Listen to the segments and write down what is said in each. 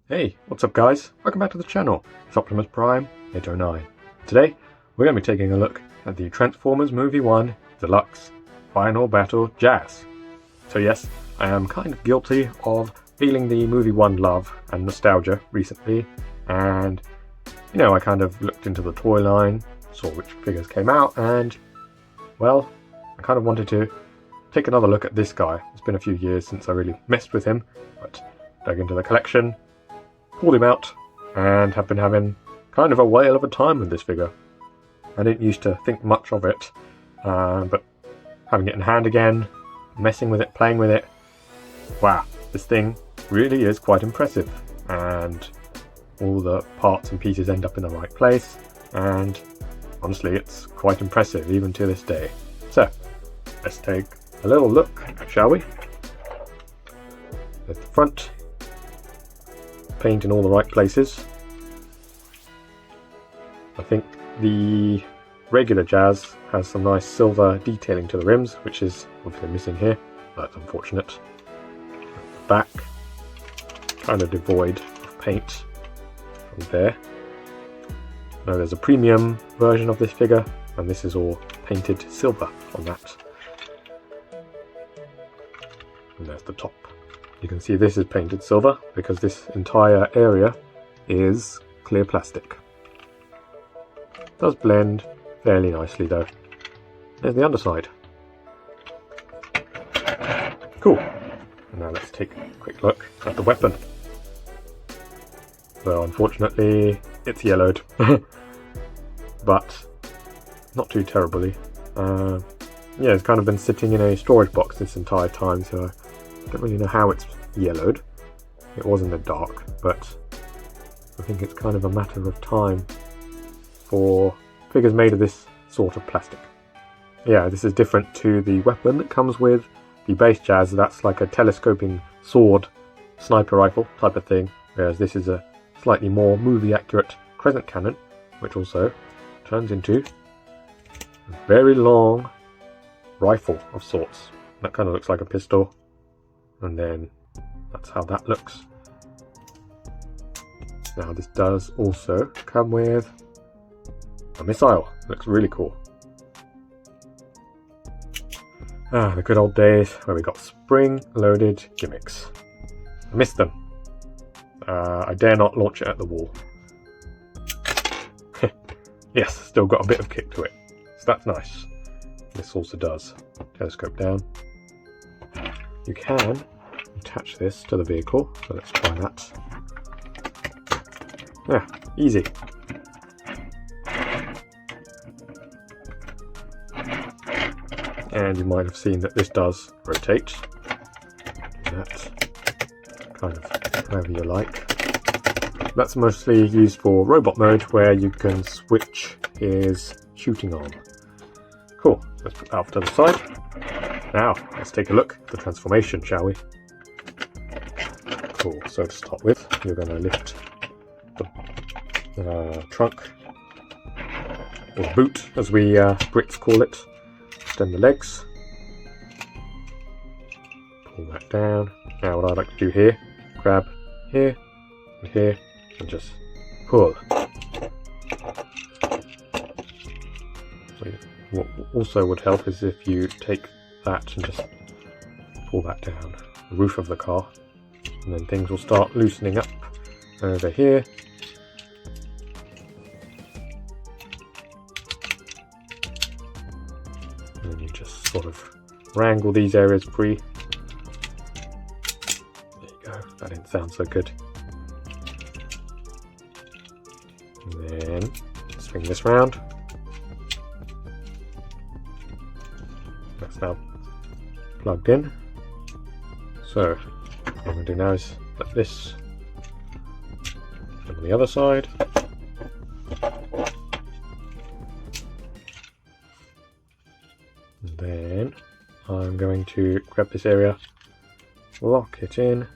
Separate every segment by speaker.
Speaker 1: Hey, what's up guys? Welcome back to the channel. It's Optimus Prime 809. Today, we're going to be taking a look at the Transformers Movie 1 Deluxe Final Battle Jazz. So yes, I am kind of guilty of feeling the Movie 1 love and nostalgia recently, and you know, I kind of looked into the toy line, saw which figures came out, and well, I kind of wanted to take another look at this guy. It's been a few years since I really messed with him, but dug into the collection, pulled him out, and have been having kind of a whale of a time with this figure. I didn't used to think much of it, but having it in hand again, messing with it, playing with it, wow, this thing really is quite impressive, and all the parts and pieces end up in the right place, and honestly it's quite impressive even to this day. So let's take a little look, shall we? There's the front, paint in all the right places. I think the regular Jazz has some nice silver detailing to the rims, which is obviously missing here. That's unfortunate. The back, kind of devoid of paint from there. Now there's a premium version of this figure, and this is all painted silver on that. And there's the top. You can see this is painted silver because this entire area is clear plastic. It does blend fairly nicely though. There's the underside. Cool. And now let's take a quick look at the weapon. So unfortunately it's yellowed, but not too terribly. Yeah, it's kind of been sitting in a storage box this entire time, so I don't really know how it's yellowed. It was in the dark, but I think it's kind of a matter of time for figures made of this sort of plastic. Yeah, this is different to the weapon that comes with the base Jazz. That's like a telescoping sword, sniper rifle type of thing, whereas this is a slightly more movie accurate crescent cannon, which also turns into a very long rifle of sorts. That kind of looks like a pistol, and then that's how that looks. Now this does also come with a missile. Looks really cool. The good old days where we got spring-loaded gimmicks. I miss them. I dare not launch it at the wall. Yes, still got a bit of kick to it, so that's nice. This also does telescope down. You can attach this to the vehicle, so let's try that. Yeah, easy. And you might have seen that this does rotate. That kind of however you like. That's mostly used for robot mode, where you can switch his shooting arm. Cool, let's put that off to the side. Now, let's take a look at the transformation, shall we? Cool, so to start with, you're going to lift the trunk, or boot as we Brits call it. Extend the legs. Pull that down. Now what I like to do here, grab here and here and just pull. So what also would help is if you take that and just pull that down the roof of the car, and then things will start loosening up over here. And then you just sort of wrangle these areas free. There you go, that didn't sound so good. And then swing this round. That's now plugged in. So what I'm going to do now is let this on the other side. And then I'm going to grab this area, lock it in,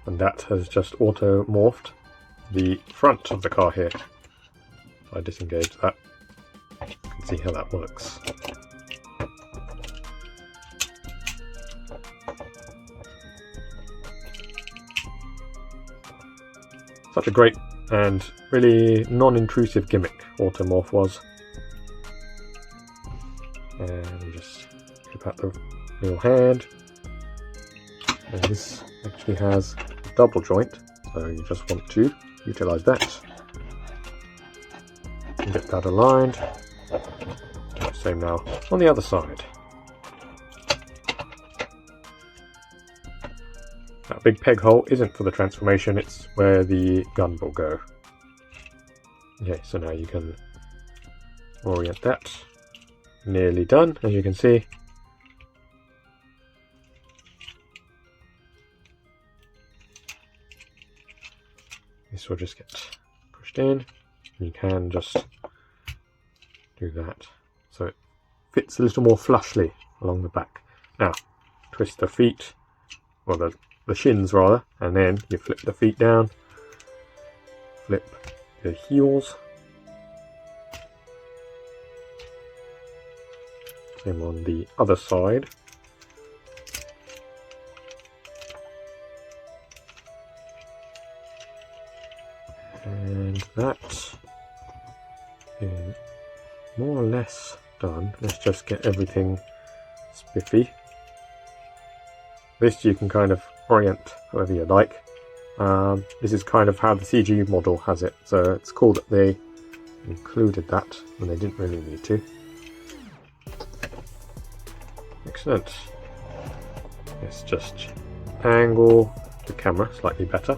Speaker 1: and that has just auto morphed the front of the car here. If I disengage that, you can see how that works. such a great and really non-intrusive gimmick Automorph was. And you just clip out the little hand. And this actually has a double joint, so you just want to utilise that. And get that aligned. Same now on the other side. That big peg hole isn't for the transformation, it's where the gun will go. Okay, so now you can orient that. Nearly done, as you can see. This will just get pushed in. You can just do that so it fits a little more flushly along the back. Now, twist the feet, or the shins rather, and then you flip the feet down, flip the heels. Same on the other side. And that is more or less done. Let's just get everything spiffy. This you can kind of orient however you like. This is kind of how the CG model has it, so it's cool that they included that when they didn't really need to. Excellent. Let's just angle the camera slightly better.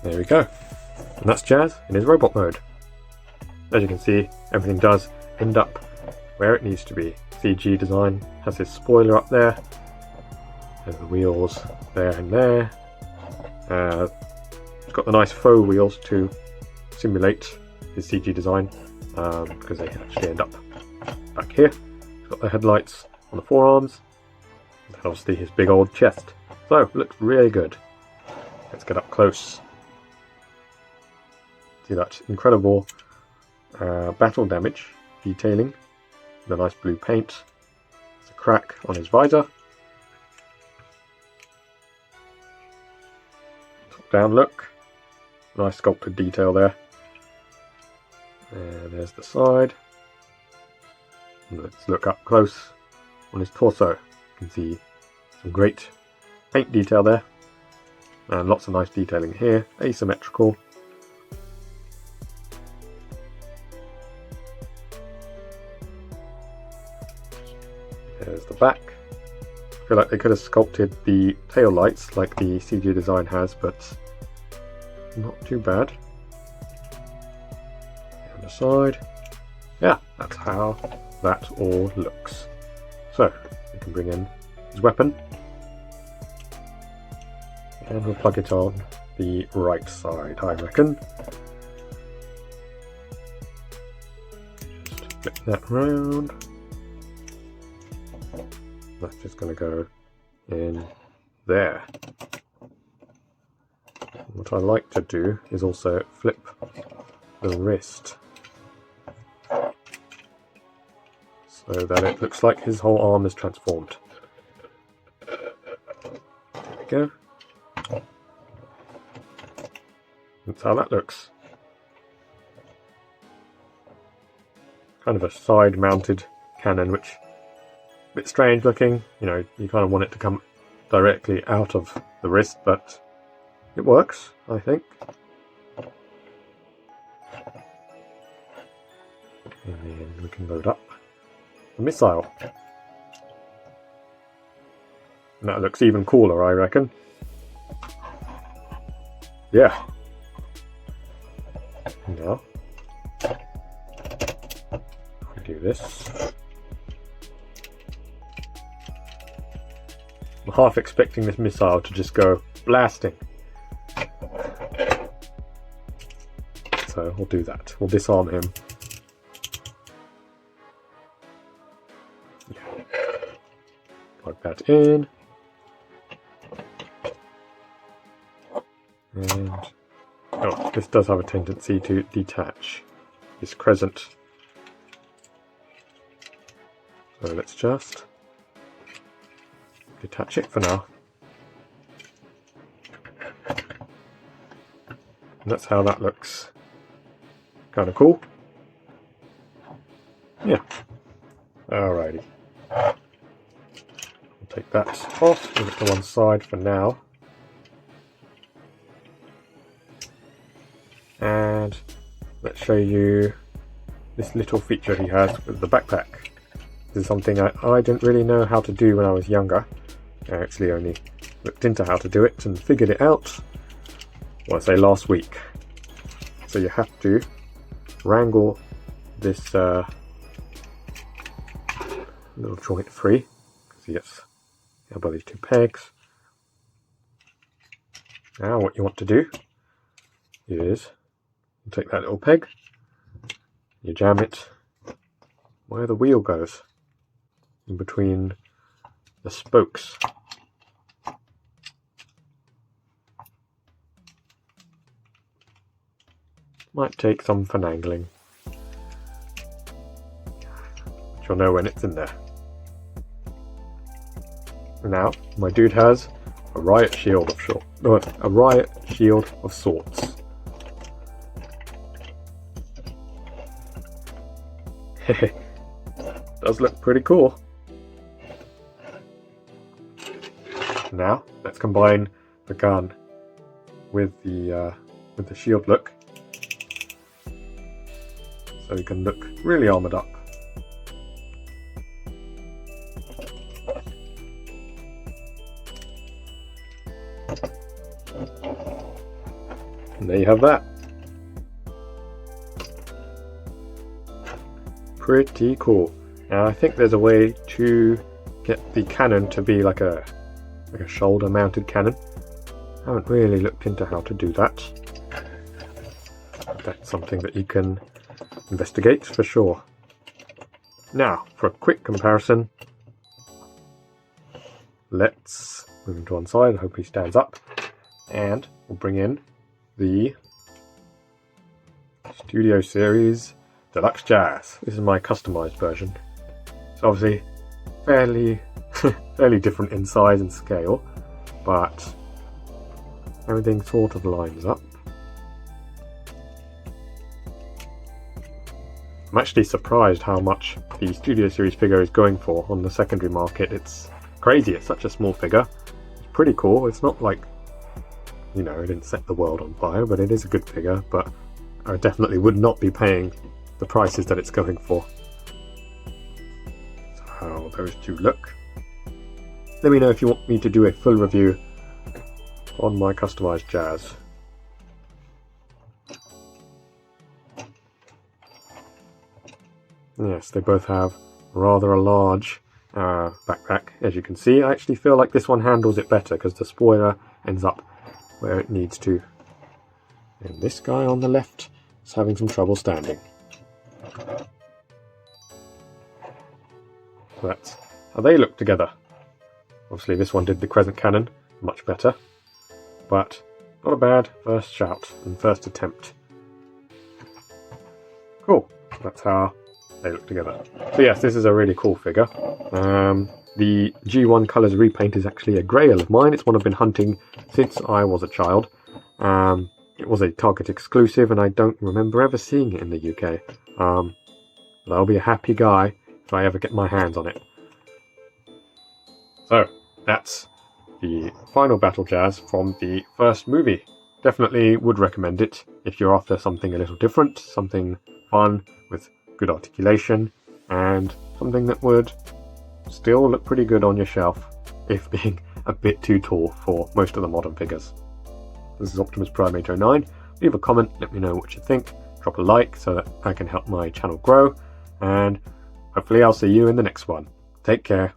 Speaker 1: There we go. And that's Jazz in his robot mode. As you can see, everything does end up where it needs to be. CG design has his spoiler up there. There's the wheels there and there. It's got the nice faux wheels to simulate his CG design, because they actually end up back here. It's got the headlights on the forearms, and obviously his big old chest. So, it looks really good. Let's get up close. See that incredible battle damage detailing, the nice blue paint. There's a crack on his visor. Top down look. Nice sculpted detail there. And there's the side. And let's look up close on his torso. You can see some great paint detail there. And lots of nice detailing here. Asymmetrical. There's the back. I feel like they could have sculpted the tail lights like the CG design has, but not too bad. On the side. Yeah, that's how that all looks. So, we can bring in his weapon. And we'll plug it on the right side, I reckon. Just flip that round. That's just going to go in there. What I like to do is also flip the wrist so that it looks like his whole arm is transformed. There we go. That's how that looks. Kind of a side-mounted cannon, which a bit strange looking. You know, you kind of want it to come directly out of the wrist, but it works, I think. And then we can load up the missile. And that looks even cooler, I reckon. Yeah. Now, if we do this, I'm half expecting this missile to just go blasting. So we'll do that. We'll disarm him. Yeah. Plug that in. And oh, this does have a tendency to detach. This crescent. So let's just detach it for now. And that's how that looks. Kind of cool. Yeah. Alrighty. I'll take that off, move it to one side for now. And let's show you this little feature he has with the backpack. This is something I didn't really know how to do when I was younger. I actually only looked into how to do it and figured it out, well, I say last week. So you have to wrangle this little joint free, because he gets above these two pegs. Now what you want to do is you take that little peg, you jam it where the wheel goes, in between the spokes. Might take some finagling, but you'll know when it's in there. Now, my dude has a riot shield of sorts. Does look pretty cool. Now, let's combine the gun with the shield look, so you can look really armored up. And there you have that. Pretty cool. Now I think there's a way to get the cannon to be like a shoulder mounted cannon. I haven't really looked into how to do that. That's something that you can investigate for sure. Now, for a quick comparison, let's move him to one side. I hope he stands up. And we'll bring in the Studio Series Deluxe Jazz. This is my customized version. It's obviously fairly different in size and scale, but everything sort of lines up. I'm actually surprised how much the Studio Series figure is going for on the secondary market. It's crazy, it's such a small figure. It's pretty cool. It's not like, you know, it didn't set the world on fire, but it is a good figure, but I definitely would not be paying the prices that it's going for. So how those two look. Let me know if you want me to do a full review on my customized Jazz. Yes, they both have rather a large backpack, as you can see. I actually feel like this one handles it better because the spoiler ends up where it needs to. And this guy on the left is having some trouble standing. So that's how they look together. Obviously this one did the crescent cannon much better, but not a bad first shout and first attempt. Cool, that's how they look together. So yes, this is a really cool figure. The G1 Colors repaint is actually a grail of mine. It's one I've been hunting since I was a child. It was a Target exclusive and I don't remember ever seeing it in the UK. But I'll be a happy guy if I ever get my hands on it. So, that's the Final Battle Jazz from the first movie. Definitely would recommend it if you're after something a little different, something fun with good articulation, and something that would still look pretty good on your shelf, if being a bit too tall for most of the modern figures. This is Optimus Prime 809. Leave a comment, let me know what you think, drop a like so that I can help my channel grow, and hopefully I'll see you in the next one. Take care.